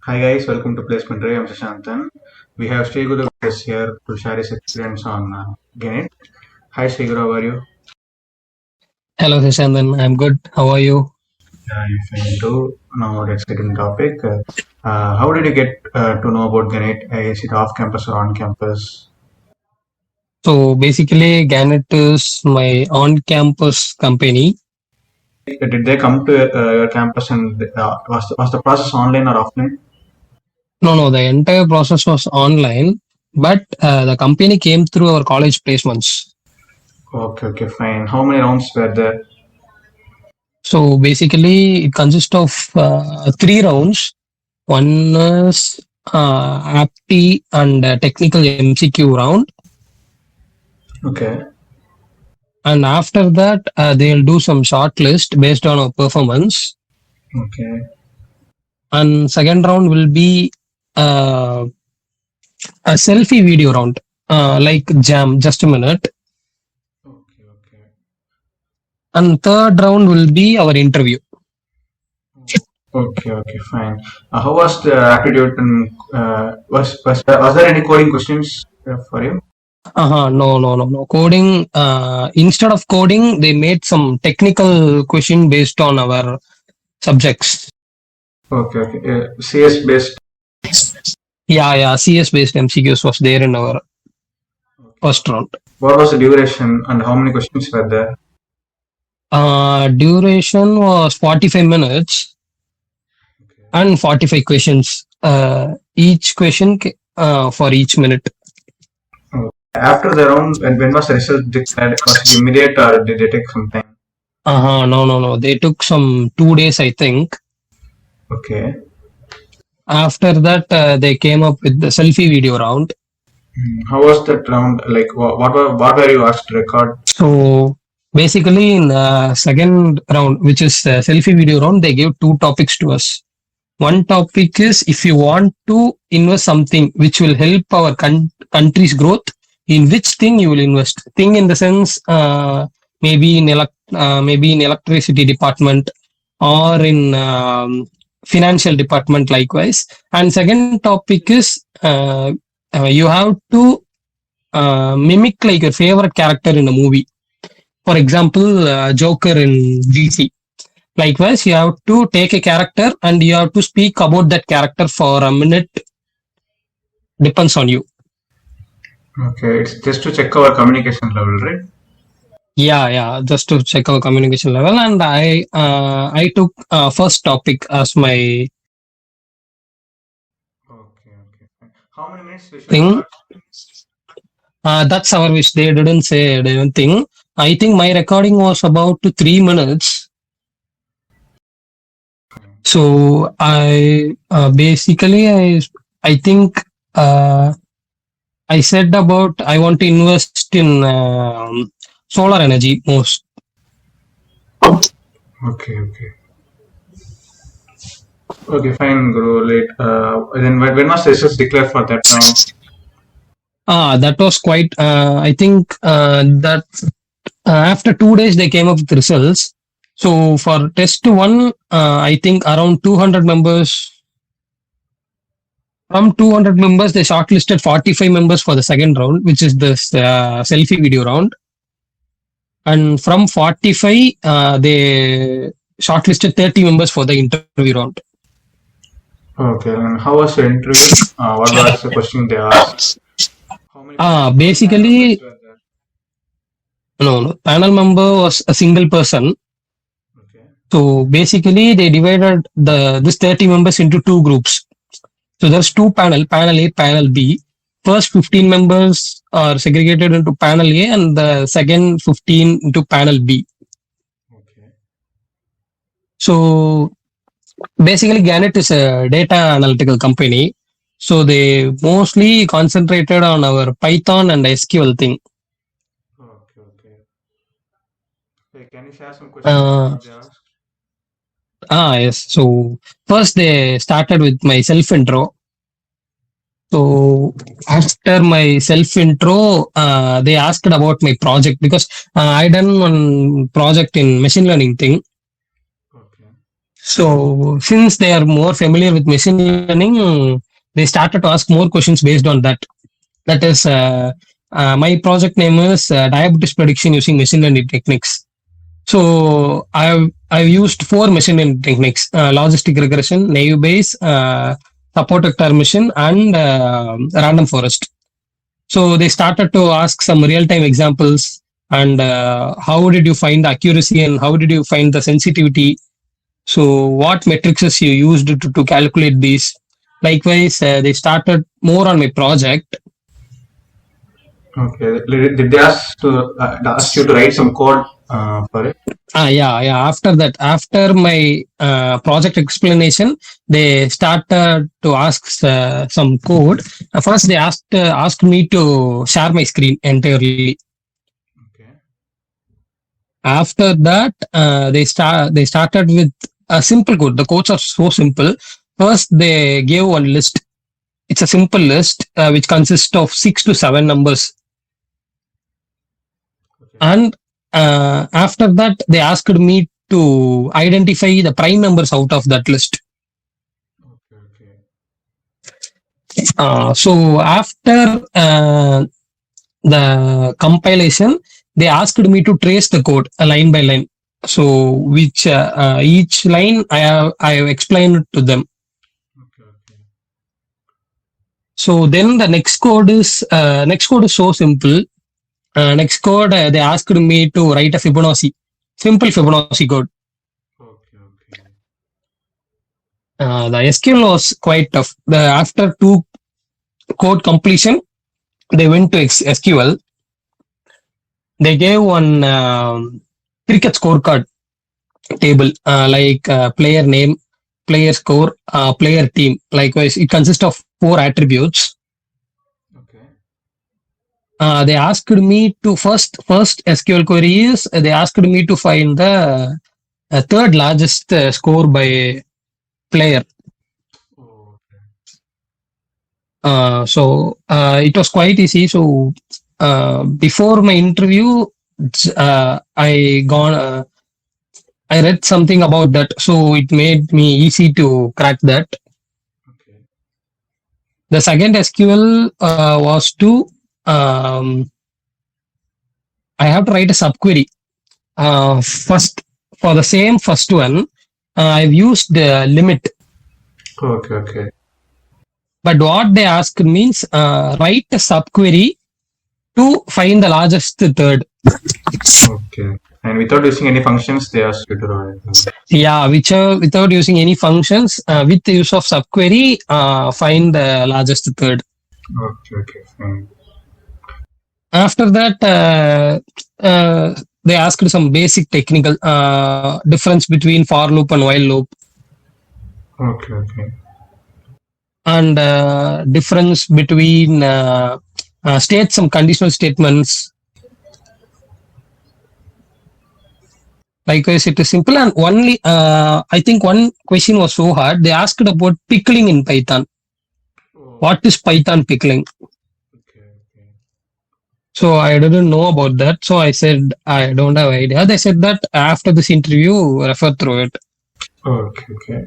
Hi guys, welcome to Placement Ray. I'm Shashantan. We have Sriguru with us here to share his experience on Ganit. Hi Sriguru, how are you? Hello, Sashantan. I'm good. How are you? I'm fine too. Now let's get into the topic. How did you get to know about Ganit? Is it off campus or on campus? So basically, Ganit is my on-campus company. Did they come to your campus and was the process online or offline? No, the entire process was online, but the company came through our college placements. Okay, fine. How many rounds were there? So basically, it consists of three rounds. One is apti and technical MCQ round, Okay, and after that, they'll do some short list based on our performance. okay, And second round will be uh, a selfie video round, like jam, just a minute. okay. And third round will be our interview. Okay, fine. How was the aptitude and was there any coding questions for you? No. Coding, instead of coding, they made some technical question based on our subjects. Okay. CS based. Yeah. CS based MCQs was there in our Okay. first round. What was the duration and how many questions were there? Duration was 45 minutes Okay. and 45 questions. Each question for each minute. After the round, when was the result declared? Was it immediate or did it take some time? No. They took some 2 days, I think. Okay. After that, they came up with the selfie video round. How was that round? Like, what were you asked to record? So basically, in the second round, which is the selfie video round, they gave two topics to us. One topic is if you want to invest something which will help our country's growth, in which thing you will invest. Thing in the sense, maybe in electricity department or in financial department likewise. And second topic is you have to mimic like your favorite character in a movie. For example, Joker in DC. Likewise, you have to take a character and you have to speak about that character for a minute. Depends on you. Okay, it's just to check our communication level, right? Yeah. Just to check our communication level, and I took first topic as my Okay. Fine. How many minutes we should thing. record? That's our wish. They didn't say anything. I think my recording was about to 3 minutes. So I think uh, I said about I want to invest in solar energy most. Okay. Okay, fine, Guru. Late. Then when was the results declared for that round? That was quite. I think that after 2 days they came up with results. So for test one, I think around 200 members. From 200 members, they shortlisted 45 members for the second round, which is this selfie video round. And from 45, they shortlisted 30 members for the interview round. Okay, and how was the interview? What was the question they asked? How many panel members Basically, were there? no. Panel member was a single person. Okay. So basically, they divided this 30 members into two groups. So there's two panel A, panel B. First 15 members are segregated into panel A, and the second 15 into panel B. Okay. So basically, Ganit is a data analytical company. So they mostly concentrated on our Python and SQL thing. Okay. Hey, can you share some questions? Uh, What they asked? yes. So first they started with my self intro. So after my self intro, they asked about my project because I done one project in machine learning thing. Okay. So since they are more familiar with machine learning, they started to ask more questions based on that. That is, my project name is diabetes prediction using machine learning techniques. So I've used four machine learning techniques: logistic regression, naive Bayes, support vector machine, and random forest. So they started to ask some real time examples and how did you find the accuracy and how did you find the sensitivity. So what metrics you used to calculate these. Likewise, they started more on my project. Okay. Did they ask you to write some code for it? Yeah. After that, after my project explanation, they started to ask some code. First, they asked me to share my screen entirely. Okay. After that, they started with a simple code. The codes are so simple. First, they gave one list. It's a simple list which consists of 6 to 7 numbers. Okay. And after that, they asked me to identify the prime numbers out of that list. Okay. Okay. So after the compilation, they asked me to trace the code line by line. So which each line I have explained to them. Okay. Okay. So then the next code is so simple. Next code they asked me to write a Fibonacci, simple Fibonacci code. Okay. Okay. The SQL was quite tough. After two code completion, they went to SQL. They gave one cricket scorecard table like player name, player score, player team. Likewise, it consists of four attributes. Okay. They asked me to first SQL query is they asked me to find the third largest score by player. Oh, okay. It was quite easy. So before my interview, I read something about that, so it made me easy to crack that. Okay. The second SQL was to um, I have to write a subquery. First, for the same first one, I've used the limit, Okay. Okay. but what they asked means write a subquery to find the largest third. Okay. And without using any functions, they asked you to write. Yeah, which without using any functions, with the use of subquery, find the largest third. Okay. Okay. Fine. After that, they asked some basic technical difference between for loop and while loop, Okay. Okay. and difference between state some conditional statements. Likewise, it is simple and only. I think one question was so hard. They asked about pickling in Python. Oh. What is Python pickling? Okay. Okay. So I didn't know about that. So I said I don't have idea. They said that after this interview, refer through it. Okay. Okay.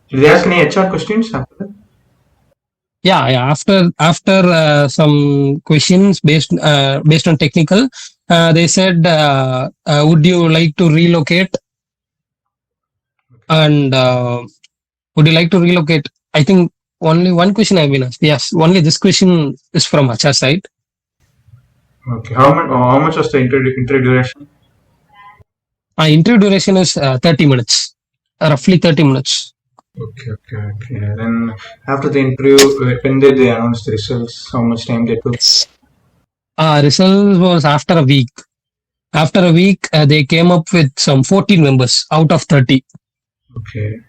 Did they ask any HR questions after that? Yeah. After some questions based on technical, they said, would you like to relocate? Okay. And would you like to relocate? I think only one question I've been asked. Yes, only this question is from HR side. Okay. How much was the interview duration? Interview duration is 30 minutes, roughly 30 minutes. Okay. Okay. Okay. Then after the interview, when did they announce the results? How much time they took? Result was after a week. After a week, they came up with some 14 members out of 30. Okay.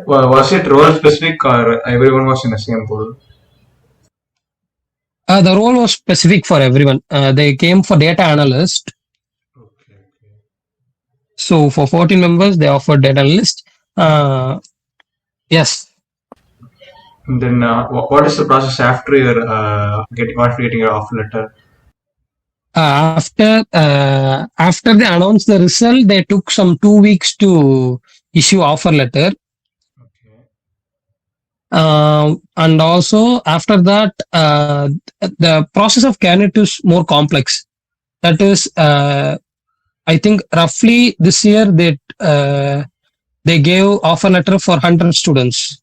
Well, was it role specific or everyone was in the same pool? The role was specific for everyone. They came for data analyst. Okay. Okay. So for 14 members, they offered data analyst. Yes. And then what is the process after your after getting your offer letter? After they announced the result, they took some 2 weeks to issue offer letter. Okay. And also after that, the process of Ganit is more complex. That is, I think roughly this year they gave offer letter for 100 students.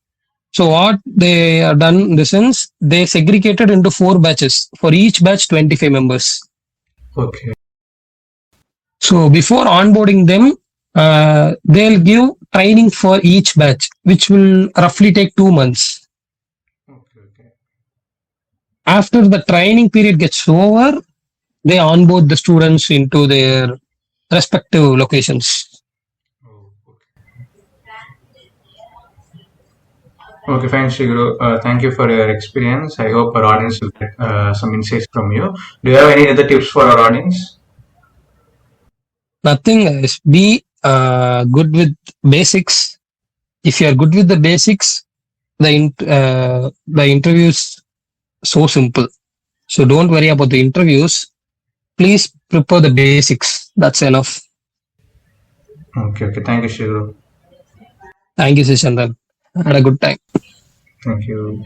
So what they have done in the sense, they segregated into 4 batches. For each batch, 25 members. Okay. So before onboarding them, they'll give training for each batch, which will roughly take 2 months. Okay. Okay. After the training period gets over, they onboard the students into their respective locations. Oh, okay. Okay, fine, Shiguru. Thank you for your experience. I hope our audience will get some insights from you. Do you have any other tips for our audience? Nothing is be good with basics. If you are good with the basics, the interviews so simple. So don't worry about the interviews. Please prepare the basics. That's enough. Okay, okay. Thank you, Shiguru. Thank you, Sishandan. Had a good time. Thank you.